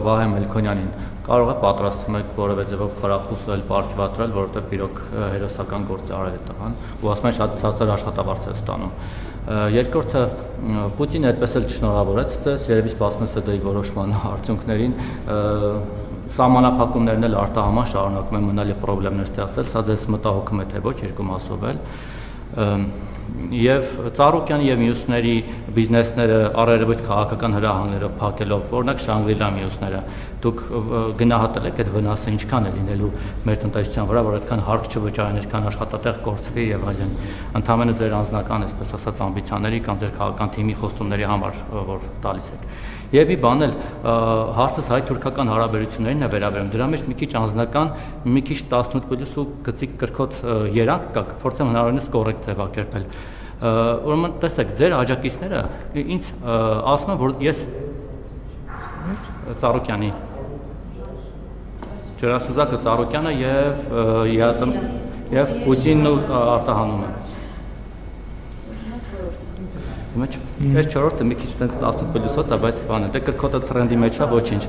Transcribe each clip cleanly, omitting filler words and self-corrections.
Վահե Մելքոնյանին, կարող է պատրաստվում եք որևէ ձևով խրախուսել, պարգևատրել, որովհետև իրոք հերոսական գործ արել է տղան, ու ասում են շատ ցածր աշխատավարձ է ստանում։ Երկրորդը Պուտինը այդպես էլ չշնորհավորեց ձեզ, երևի սպասում է ՍԴ-ի որոշման արդյունքներին, սահմանափակումներն էլ արտահանման շարունակում են մնալ եւ խնդիրներ ստեղծել, սա ձեզ մտահոգում է թե ոչ երկու մասով էլ։ Եվ Ծառուկյանի եւ մյուսների բիզնեսները առերևույթ քաղաքական հրահանգներով փակելով, օրինակ Շանգրիլա մյուսները, դուք գնահատել եք այդ վնասը ինչքան է լինելու մեր տնտեսության վրա, որ այդքան հարկ չվճարեն, այդքան աշխատատեղ կորցվի եւ այլն։ Ընդհանրապես ձեր անձնական, այսպես ասած, ամբիցիաների կամ ձեր քաղաքական թիմի խոստումների համար, որ տալիս եք։ Եվ մի բան էլ, հարցս հայ-թուրքական հարաբերություններին է վերաբերում, դրա մեջ մի քիչ անձնական, մի քիչ 18+ու գծիկ կրկոտ երանգ կա, փորձեմ հնարավորինս կոռեկտ ձևակերպել։ Ուրեմն տեսեք, ձեր աջակիցները ինձ ասում են, որ ես Ծառուկյանի ջրասուզակը Ծառուկյանը եւ Պուտինն ու արտահանում են։ Այս չորրորդը մի քիչ տենց 18+-ոտ է, բայց բան է, դե կրկոտը թրենդի մեջ է, ոչինչ։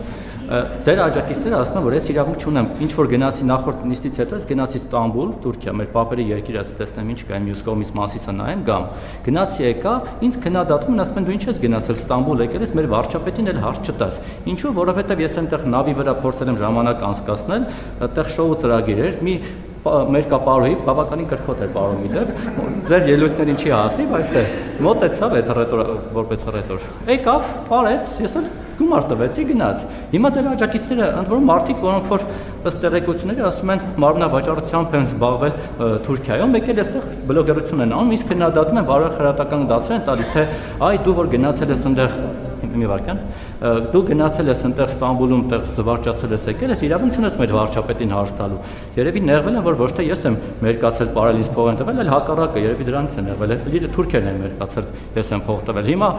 Ձեր աջակիցները ասում են, որ ես իրավունք չունեմ, ինչ որ գնացի նախորդ նիստից հետո, ես գնացի Ստամբուլ, Թուրքիա, մեր պապերի երկիրը, տեսնեմ ինչ կա, մյուս կողմից մասիսը նայեմ, գամ։ Գնացի եկա, ինձ քննադատում են, ասում են դու ինչ ես գնացել Ստամբուլ, եկել ես մեր վարչապետին էլ հարց չտաս։ Ինչու, որովհետև ես այնտեղ նավի վրա փորձել եմ ժամանակ անցկացնել, այդտեղ շոու ծրագիր էր, մի մեր կապարոյի բավականին կրկոտ էր պարոն իդեպ, ձեր ելույթներին չի հասնի, բայց դե մոտեցավ այդ որպես ռետոր։ Եկավ, parեց, ես էլ գումար տվեցի, գնաց։ Հիմա ձեր աջակիցները, ընդ որում մարդիկ, որոնք որ ըստ տեղեկությունների ասում են մարմնավաճառությամբ են զբաղվել Թուրքիայում, եկել այստեղ բլոգերություն են անում, իսկ քննադատում են բարոյ խրատական դասեր են տալիս, թե այ դու որ գնացել ես այնտեղ մի վարքան, դու գնացել ես այնտեղ Ստամբուլում, այդտեղ զվարճացել ես եկել ես, իրավունք չունես մեր վարչապետին հարց տալու։ Երևի ներվել են, որ ոչ թե ես եմ մերկացել, ապարել ինձ փող են տվել, այլ հակառակը, երևի դրանից է ներվել, այլ թուրքերն են մերկացել, ես եմ փող տվել։ Հիմա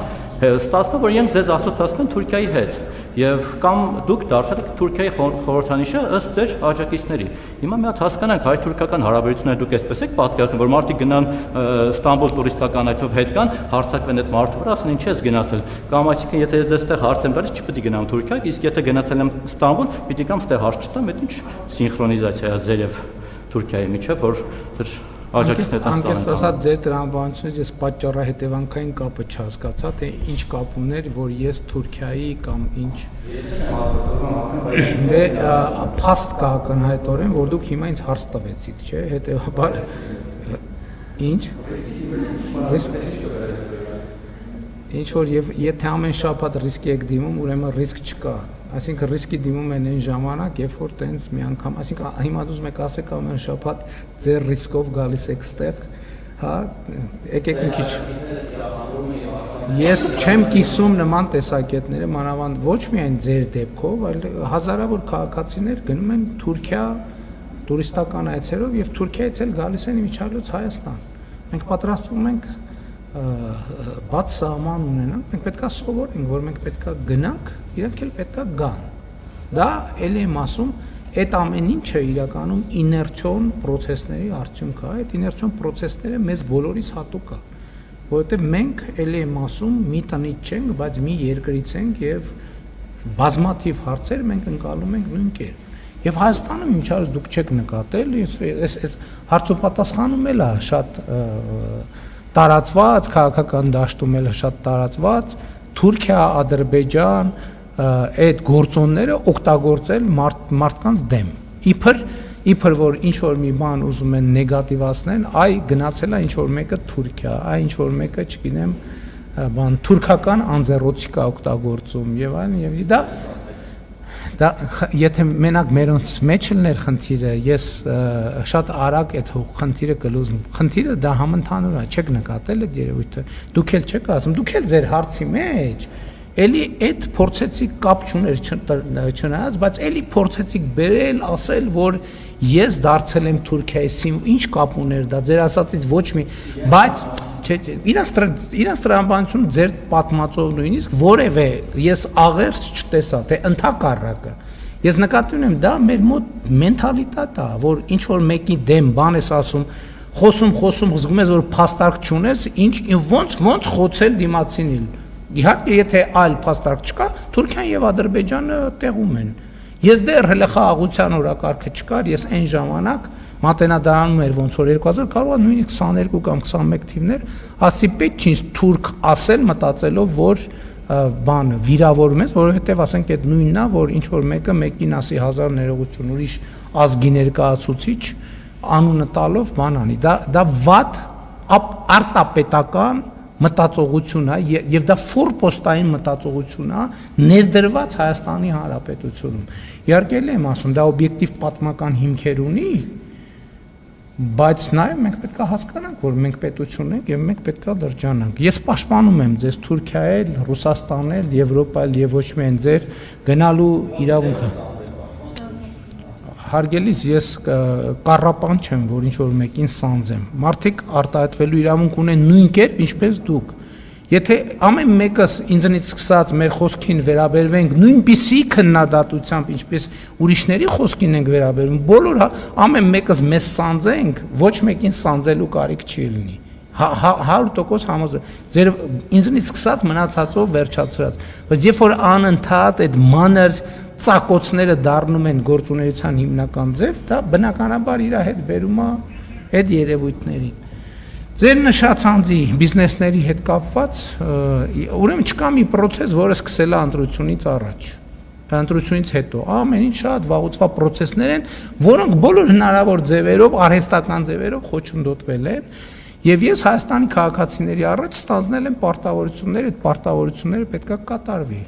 ստացվում է, որ իրենք ձեզ ասոցացնում են Թուրքիայի հետ, եւ կամ դուք դարձել եք Թուրքիայի խորհրդանիշը ըստ ձեր աջակիցների։ Հիմա մի հատ հասկանանք հայ-թուրքական հարաբերությունները դուք այսպես եք պատկերացնում, որ մարդիկ գնան Ստամբուլ տուրիստական այցով հետ կան, հարցակվեն այդ մարդու վրա, ասեն ինչ ես գնացել, կամ այսինքն եթե ես դեռ հարց եմ տալիս, չպետք է գնամ Թուրքիա, իսկ եթե գնացել եմ Ստամբուլ, պիտի կամ ստեղ հարց չտամ, այդ ինչ սինխրոնիզացիա է ձեր եւ Թուրքիայի միջեւ, որ ձեր աջակիցները տան։ Անկեղծ ասած, ձեր տրամաբանությունից ես պատճառահետևանքային կապը չհասկացա, թե ինչ կապ ուներ, որ ես Թուրքիայի կամ ինչ։ Դե փաստ կա ակնհայտորեն, որ դուք հիմա ինձ հարց տվեցիք, չէ՞, հետեւաբար ինչ։ Ինչ որ եւ եթե ամեն շաբաթ ռիսկի եք դիմում, ուրեմն ռիսկ չկա։ Այսինքն ռիսկի դիմում են այն ժամանակ, երբ որ տենց մի անգամ, այսինքն հիմա դուք եք ասեք ամեն շաբաթ ձեր ռիսկով գալիս եք ստեղ, հա, եկեք մի քիչ։ Ես չեմ կիսում նման տեսակետները, մանավանդ ոչ միայն ձեր դեպքով, այլ հազարավոր քաղաքացիներ գնում են Թուրքիա տուրիստական այցերով եւ Թուրքիայից էլ գալիս են իմիջիայլոց Հայաստան։ Մենք պատրաստվում ենք բաց սահման ունենանք, մենք պետք է սովորենք, որ մենք պետք է գնանք, իրանք էլ պետք է գան։ Դա էլ եմ ասում, այդ ամեն ինչը իրականում իներցիոն պրոցեսների արդյունք է, այդ իներցիոն պրոցեսները մեզ բոլորիս հատուկ է, որովհետև մենք էլ եմ ասում, մի տնից չենք, բայց մի երկրից ենք եւ բազմաթիվ հարցեր մենք ընկալում ենք նույն կերպ։ Եվ Հայաստանում ինչա դուք չեք նկատել, այս հարցոպատասխանում էլ է շատ տարածված, քաղաքական դաշտում էլ շատ տարածված, Թուրքիա, Ադրբեջան, այդ գործոնները օգտագործել մարդկանց դեմ։ Իբր որ ինչ որ մի բան ուզում են նեգատիվացնել, այ գնացել է ինչ որ մեկը Թուրքիա, այ ինչ որ մեկը, չգիտեմ, բան թուրքական անձեռոցիկա օգտագործում եւ այլն եւ դա եթե մենակ մերոնց մեջ լներ խնդիրը, ես շատ արագ այդ խնդիրը կլուզում։ Խնդիրը դա համընդհանուր է, չեք նկատել այդ երևույթը։ Դուք էլ չեք ասում, դուք էլ ձեր հարցի մեջ էլի այդ փորձեցիք կապ չուներ չնայած, բայց էլի փորձեցիք բերել, ասել, որ ես դարձել եմ Թուրքիայի, ինչ կապ ուներ դա, ձեր ասածից ոչ մի, բայց իրաց տրամաբանություն ձեր պատմածով նույնիսկ որևէ ես աղերս չտեսա, թե ընդհակառակը։ Ես նկատի ունեմ, դա մեր մոտ մենթալիտետ է, որ ինչ որ մեկի դեմ բան ես ասում, խոսում, զգում ես, որ փաստարկ չունես, ոնց խոցել դիմացինին։ Իհարկե, եթե այլ փաստարկ չկա, Թուրքիան եւ Ադրբեջանը տեղում են։ Ես դեռ հələ խաղաղության օրակարգը չկար, ես այն ժամանակ մատենադարանում էր ոնց որ 2000 կարող է նույնիսկ 22 կամ 21 թիվներ, ասի պետք չի թուրք ասել մտածելով, որ բան վիրավորում ես, որովհետեւ ասենք այդ նույնն է, որ ինչ որ մեկը մեկին ասի 1000 ներողություն, ուրիշ ազգի ներկայացուցիչ անունը տալով բան անի։ Դա վատ արտապետական մտածողություն է եւ դա ֆորպոստային մտածողություն է ներդրված Հայաստանի Հանրապետությունում։ Իհարկե եմ ասում, դա օբյեկտիվ պատմական հիմքեր ունի, բայց նաեւ մենք պետք է հասկանանք, որ մենք պետություն ենք եւ մենք պետք է լրջանանք։ Ես պաշտպանում եմ ձեզ Թուրքիա էլ, Ռուսաստան էլ, Եվրոպա էլ եւ ոչ միայն ձեր գնալու իրավունքը։ Հարգելիս ես կառապան չեմ, որ ինչ որ մեկին սանձեմ։ Մարդիկ արտահայտվելու իրավունք ունեն նույն կերպ, ինչպես դուք։ Եթե ամեն մեկս ինձնից սկսած մեր խոսքին վերաբերվենք նույնպիսի քննադատությամբ, ինչպես ուրիշների խոսքին ենք վերաբերվում, բոլոր ամեն մեկս մեզ սանձենք, ոչ մեկին սանձելու կարիք չի լինի։ 100% համոզվեմ։ Ձեր ինձնից սկսած մնացածով վերջացրած։ Բայց երբ որ անընդհատ այդ մանր ծակոցները դառնում են գործունեության հիմնական ձև, դա բնականաբար իր հետ բերում է այդ երևույթներին։ Ձեր նշած անձի բիզնեսների հետ կապված, ուրեմն չկա մի process, որը սկսել է ընտրությունից առաջ։ Ընտրությունից հետո ամեն ինչ շատ վաղուց process-ներ են, որոնք բոլոր հնարավոր ձևերով, արհեստական ձևերով խոչընդոտվել են, եւ ես Հայաստանի քաղաքացիների առաջ ստանձնել եմ պարտավորություններ, այդ պարտավորությունները պետք է կատարվի։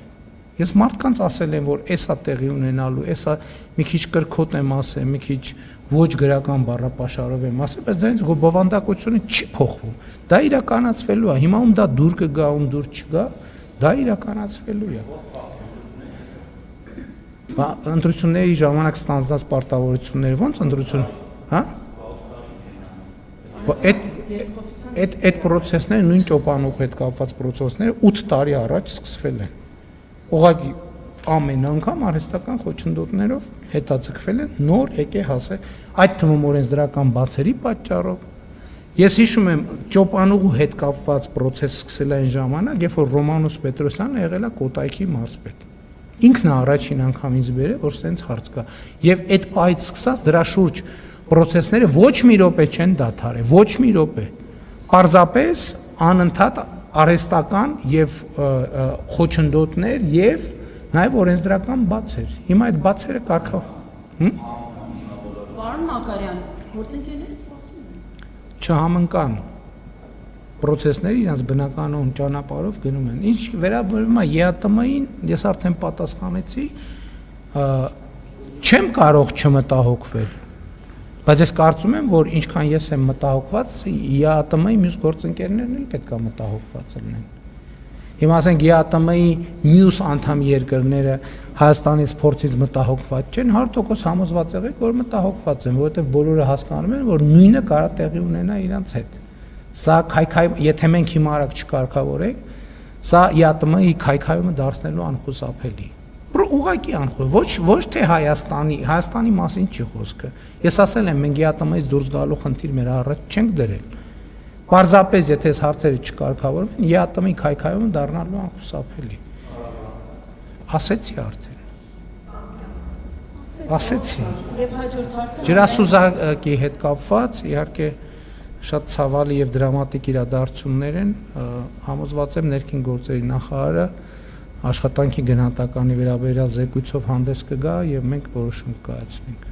Ես մարդկանց ասել եմ, որ էսա տեղի ունենալու, էսա մի քիչ կրկոտ եմ ասել, մի քիչ ոչ գրական բառապաշարով եմ ասել, բայց դրանից բովանդակությունը չի փոխվում։ Դա իրականացվելու է։ Հիմա ում դա դուր կգա, ում դուր չգա, դա իրականացվելու է։ Ընտրությունների ժամանակ ստանձնած պարտավորությունները ո՞նց ընտրություն, հա? Այդ process-ները նույն ճոպանուղու հետ կապված process-ները 8 տարի առաջ սկսվել են։ Ուղղակի ամեն անգամ արհեստական խոչընդոտներով հետաձգվել են, նոր եկե հասել, այդ թվում օրենսդրական բացերի պատճառով։ Ես հիշում եմ ճոպանուղու հետ կապված process սկսել այն ժամանակ, երբ որ Ռոմանոս Պետրոսյանը եղել է Կոտայքի մարզպետ։ Ինքն է առաջին անգամ ինձ բերել, որ սենց հարց կա։ Եվ այդ պահից սկսած դրա շուրջ process-ները ոչ մի րոպե չեն դադարել, ոչ մի րոպե։ Պարզապես անընդհատ արհեստական եւ խոչընդոտներ եւ նաեւ օրենսդրական բացեր։ Հիմա այդ բացերը կարգա։ Պարոն Մակարյան, գործընկերները սպասում են։ Չհամընկան։ Process-ները իրենց բնականոն ճանապարհով գնում են։ Ինչ վերաբերում է ԵԱՏՄ-ին, ես արդեն պատասխանեցի, չեմ կարող չմտահոգվել։ Բայց ես կարծում եմ, որ ինչքան ես եմ մտահոգված, ԵԱՏՄ-ի մյուս գործընկերներն էլ պետք է մտահոգված լինեն։ Հիմա ասենք ԵԱՏՄ-ի մյուս անդամ երկրները Հայաստանից փորձից մտահոգված չեն, 100% համոզված եղեք, որ մտահոգված են, որովհետև բոլորը հասկանում են, որ նույնը կարող է տեղի ունենա իրանց հետ։ Սա եթե մենք հիմա արագ չկարգավորենք, սա ԵԱՏՄ-ի քայքայումը դարձնելու անխուսափելի։ Ուղղակի անխոս, ոչ թե Հայաստանի մասին չի խոսքը։ Ես ասել եմ, մենք ԵԱՏՄ-ից դուրս գալու խնդիր մեր առաջ չենք դրել։ Պարզապես եթե այս հարցերը չկարգավորվեն, ԵԱՏՄ-ի քայքայումը դառնալու անխուսափելի։ Ասեցի արդեն։ Ասեցի։ Եվ հաջորդ հարցը Ջրասուզակի հետ կապված, իհարկե շատ ցավալի եւ դրամատիկ իրադարձություններ են, համոզված եմ ներքին գործերի նախարարը աշխատանքի գնահատականի վերաբերյալ զեկույցով հանդես կգա եւ մենք որոշում կայացնենք։